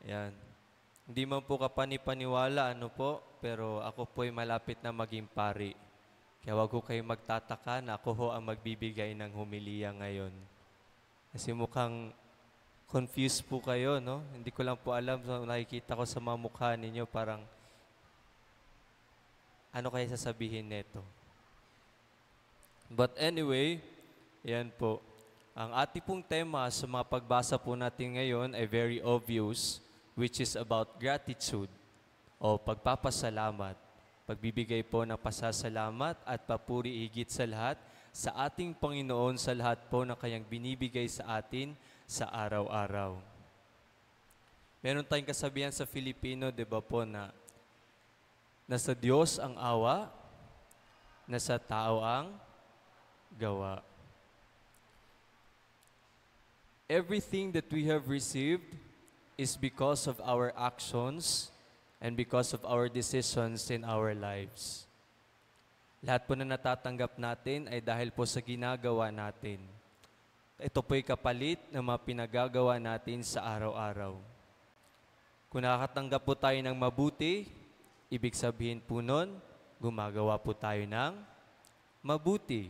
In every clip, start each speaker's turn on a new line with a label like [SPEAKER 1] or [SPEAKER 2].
[SPEAKER 1] Yan. Hindi man po kapani-paniwala, ano po, pero ako po'y malapit na maging pari. Kaya wag ko kayo magtataka na ako ho ang magbibigay ng humiliya ngayon. Kasi mukhang confused po kayo, no? Hindi ko lang po alam, so nakikita ko sa mga mukha ninyo, parang ano kaya sasabihin nito. But anyway, yan po. Ang ating pong tema sa mga pagbasa po natin ngayon ay very obvious, which is about gratitude o pagpapasalamat. Pagbibigay po ng pasasalamat at papuri higit sa lahat sa ating Panginoon sa lahat po na kayang binibigay sa atin sa araw-araw. Meron tayong kasabihan sa Filipino, di ba po, na nasa Diyos ang awa, nasa tao ang gawa. Everything that we have received is because of our actions and because of our decisions in our lives. Lahat po na natatanggap natin ay dahil po sa ginagawa natin. Ito po'y kapalit ng mga pinagagawa natin sa araw-araw. Kung nakakatanggap po tayo ng mabuti, ibig sabihin po nun, gumagawa po tayo ng mabuti.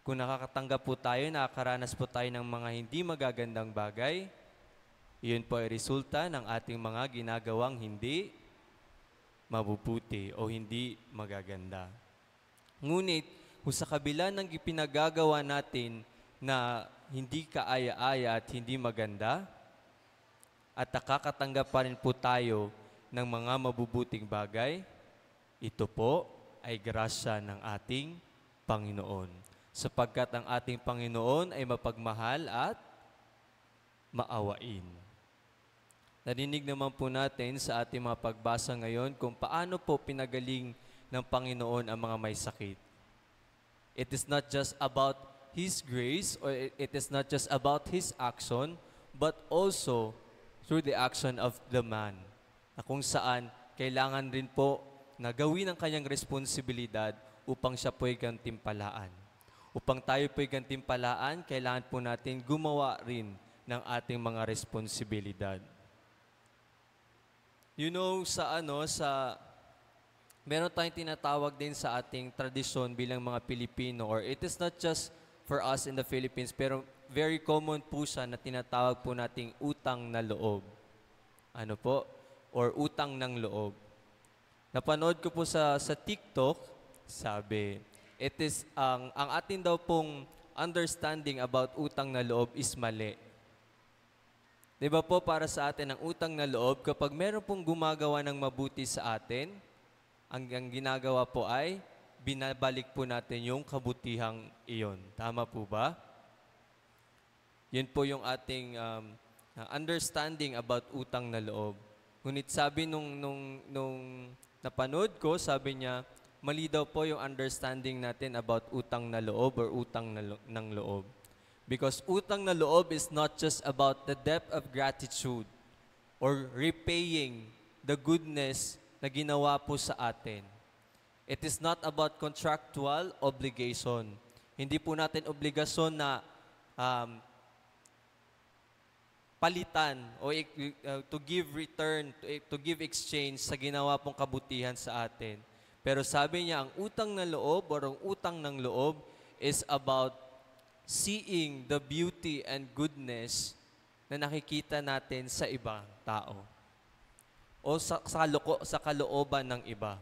[SPEAKER 1] Kung nakakatanggap po tayo, nakakaranas po tayo ng mga hindi magagandang bagay, iyon po ay resulta ng ating mga ginagawang hindi mabubuti o hindi magaganda. Ngunit, kung sa kabila ng ipinagagawa natin na hindi kaaya-aya at hindi maganda, at nakakatanggap pa rin po tayo ng mga mabubuting bagay, ito po ay grasya ng ating Panginoon. Sapagkat ang ating Panginoon ay mapagmahal at maawain. Narinig naman po natin sa ating mga pagbasa ngayon kung paano po pinagaling ng Panginoon ang mga may sakit. It is not just about His grace or it is not just about His action, but also through the action of the man, na kung saan kailangan rin po na gawin ang kanyang responsibilidad upang siya po'y gantimpalaan. Upang tayo po'y gantimpalaan, kailangan po natin gumawa rin ng ating mga responsibilidad. You know, meron tayong tinatawag din sa ating tradisyon bilang mga Pilipino, or it is not just for us in the Philippines, pero very common po siya na tinatawag po nating utang na loob. Ano po? Or utang ng loob. Napanood ko po sa TikTok, sabi, ang atin daw pong understanding about utang na loob is mali. Di ba po, para sa atin ang utang na loob, kapag meron pong gumagawa ng mabuti sa atin, ang ginagawa po ay binabalik po natin yung kabutihang iyon. Tama po ba? Yun po yung ating understanding about utang na loob. Ngunit sabi nung napanood ko, sabi niya, mali daw po yung understanding natin about utang na loob or utang ng loob. Because utang na loob is not just about the depth of gratitude or repaying the goodness na ginawa po sa atin. It is not about contractual obligation. Hindi po natin obligasyon na palitan o to give return, to give exchange sa ginawa pong kabutihan sa atin. Pero sabi niya, ang utang na loob o ang utang ng loob is about seeing the beauty and goodness na nakikita natin sa ibang tao o sa kalooban ng iba.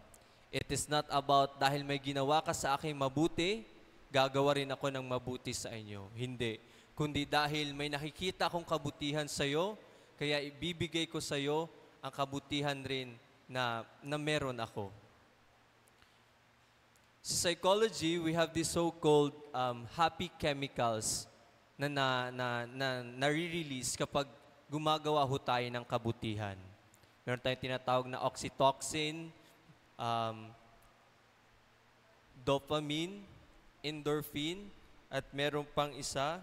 [SPEAKER 1] It is not about dahil may ginawa ka sa akin mabuti, gagawa rin ako ng mabuti sa inyo. Hindi. Kundi dahil may nakikita akong kabutihan sa iyo, kaya ibibigay ko sa iyo ang kabutihan rin na meron ako. Sa psychology, we have these so-called happy chemicals na nare-release kapag gumagawa ho tayo ng kabutihan. Meron tayong tinatawag na oxytocin, dopamine, endorphin, at meron pang isa,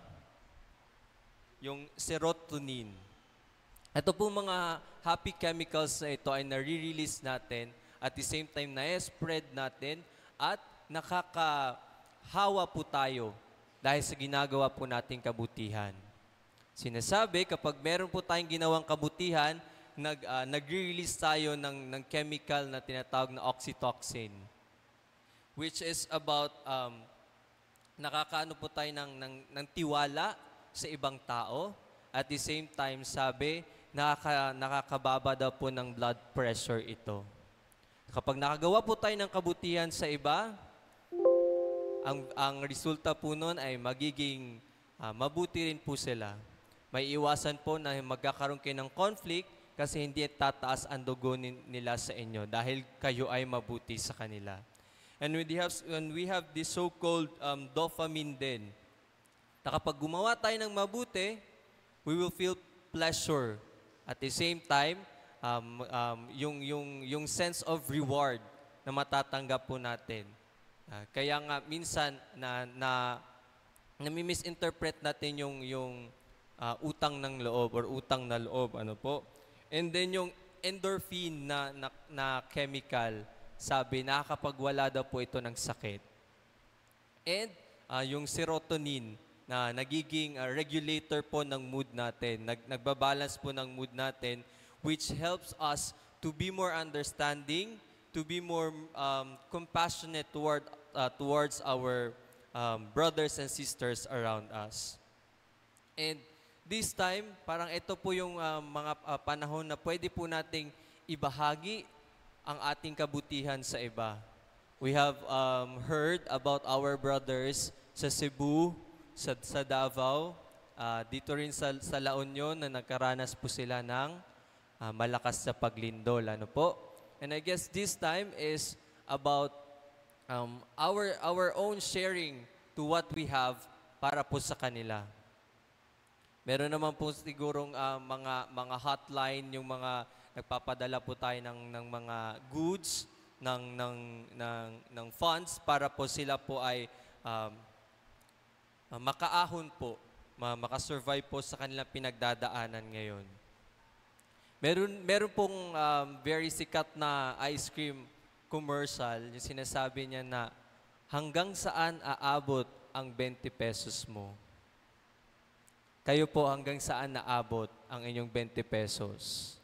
[SPEAKER 1] yung serotonin. Ito po mga happy chemicals na ito ay nare-release natin at the same time na-spread natin at nakakahawa po tayo dahil sa ginagawa po nating kabutihan. Sinasabi, kapag meron po tayong ginawang kabutihan, nagre-release tayo ng chemical na tinatawag na oxytocin, which is about nakakaano po tayo ng tiwala sa ibang tao. At the same time, sabi, nakakababa daw po ng blood pressure ito. Kapag nakagawa po tayo ng kabutihan sa iba, ang resulta po nun ay magiging mabuti rin po sila. May iwasan po na magkakaroon kayo ng conflict kasi hindi tataas ang dugo nila sa inyo dahil kayo ay mabuti sa kanila. And when we have this so-called dopamine din, na kapag gumawa tayo ng mabuti, we will feel pleasure. At the same time, yung sense of reward na matatanggap po natin. Kaya nga minsan nami-misinterpret natin yung utang ng loob or utang na loob, ano po. And then yung endorphin na chemical, sabi nakakapagwala daw po ito ng sakit. And yung serotonin na nagiging regulator po ng mood natin, nagbabalance po ng mood natin, which helps us to be more understanding, to be more compassionate towards our brothers and sisters around us. And this time, parang ito po yung mga panahon na pwede po nating ibahagi ang ating kabutihan sa iba. We have heard about our brothers sa Cebu, sa Davao, dito rin sa La Union na nagkaranas po sila ng malakas sa paglindol. Ano po? And I guess this time is about our own sharing to what we have para po sa kanila. Meron naman po sigurong mga hotline, yung mga nagpapadala po tayo ng mga goods, ng funds para po sila po ay makaahon po, makasurvive po sa kanilang pinagdadaanan ngayon. Meron pong very sikat na ice cream commercial, yung sinasabi niya na hanggang saan aabot ang 20 pesos mo. Kayo po hanggang saan naabot ang inyong 20 pesos?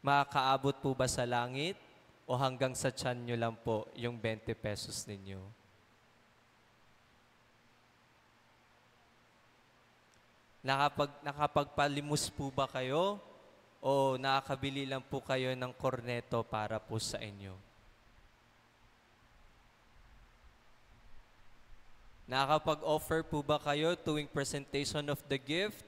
[SPEAKER 1] Makakaabot po ba sa langit o hanggang sa tiyan nyo lang po yung 20 pesos ninyo? Nakapagpalimos po ba kayo o nakakabili lang po kayo ng korneto para po sa inyo? Nakakapag-offer po ba kayo tuwing presentation of the gift?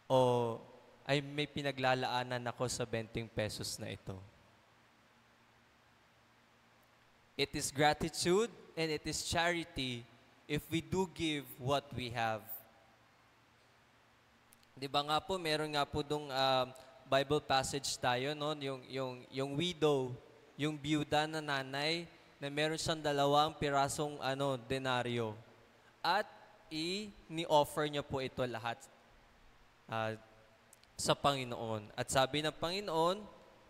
[SPEAKER 1] O ay may pinaglalaanan ako sa 20 pesos na ito? It is gratitude and it is charity if we do give what we have. Di ba nga po, meron nga po dong Bible passage tayo, no? Yung widow, yung biyuda na nanay, na meron siyang 2 pirasong denaryo. At ni-offer niya po ito lahat sa Panginoon. At sabi ng Panginoon,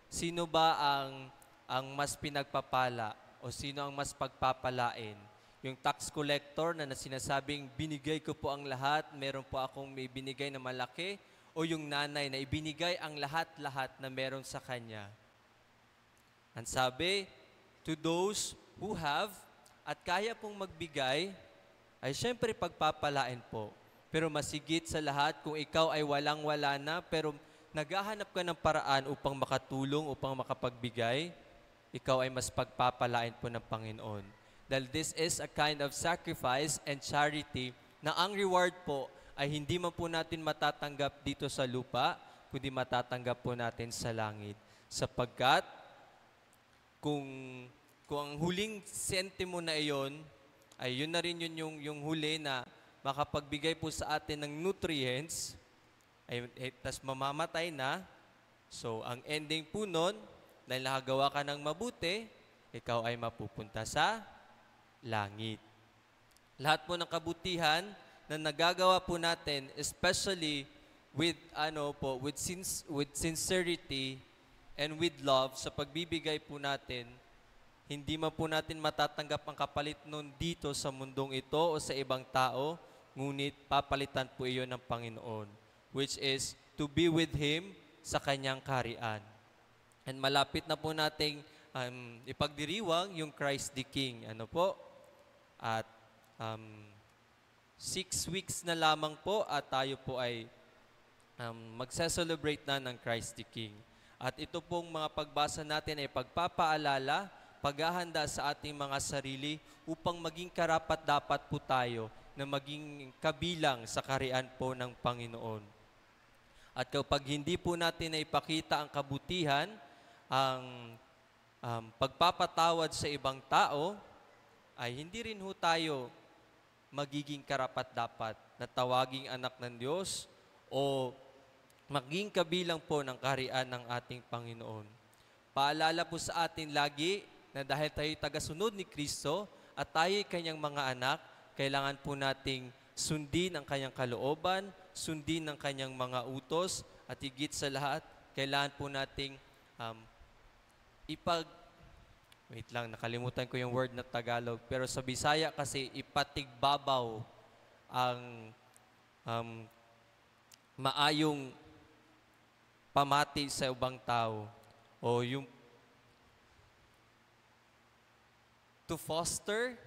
[SPEAKER 1] sino ba ang mas pinagpapala o sino ang mas pagpapalain? Yung tax collector na sinasabing binigay ko po ang lahat, meron po akong may binigay na malaki, o yung nanay na ibinigay ang lahat-lahat na meron sa kanya. Ang sabi, to those who have at kaya pong magbigay, ay syempre pagpapalain po. Pero masigit sa lahat, kung ikaw ay walang-wala na, pero naghahanap ka ng paraan upang makatulong, upang makapagbigay, ikaw ay mas pagpapalain po ng Panginoon. Dahil this is a kind of sacrifice and charity na ang reward po ay hindi man po natin matatanggap dito sa lupa, kundi matatanggap po natin sa langit. Sapagkat kung ang huling sentimo na iyon, ay yun na rin yung huli na makapagbigay po sa atin ng nutrients, ay tas mamamatay na. So ang ending po nun, dahil nakagawa ka ng mabuti, ikaw ay mapupunta sa langit. Lahat po ng kabutihan na nagagawa po natin, especially with sincerity and with love, sa pagbibigay po natin, hindi man po natin matatanggap ang kapalit nun dito sa mundong ito o sa ibang tao, ngunit papalitan po iyon ng Panginoon, which is to be with Him sa Kanyang kaharian. And malapit na po nating ipagdiriwang yung Christ the King. Ano po? At 6 weeks na lamang po at tayo po ay magse-celebrate na ng Christ the King. At ito pong mga pagbasa natin ay pagpapaalala, paghahanda sa ating mga sarili upang maging karapat-dapat po tayo na maging kabilang sa kaharian po ng Panginoon. At kapag hindi po natin na ipakita ang kabutihan, ang pagpapatawad sa ibang tao, ay hindi rin ho tayo magiging karapat-dapat na tawaging anak ng Diyos o maging kabilang po ng kaharian ng ating Panginoon. Paalala po sa atin lagi na dahil tayo tagasunod ni Kristo at tayo Kanyang mga anak, kailangan po nating sundin ang Kanyang kalooban, sundin ang Kanyang mga utos, at higit sa lahat, kailangan po nating wait lang, nakalimutan ko yung word na Tagalog, pero sa Bisaya kasi ipatigbabaw ang maayong pamati sa ubang tao o yung to foster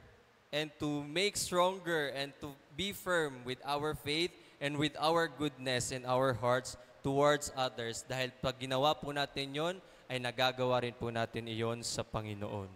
[SPEAKER 1] and to make stronger and to be firm with our faith and with our goodness in our hearts towards others. Dahil pag ginawa po natin yon, ay nagagawa rin po natin iyon sa Panginoon.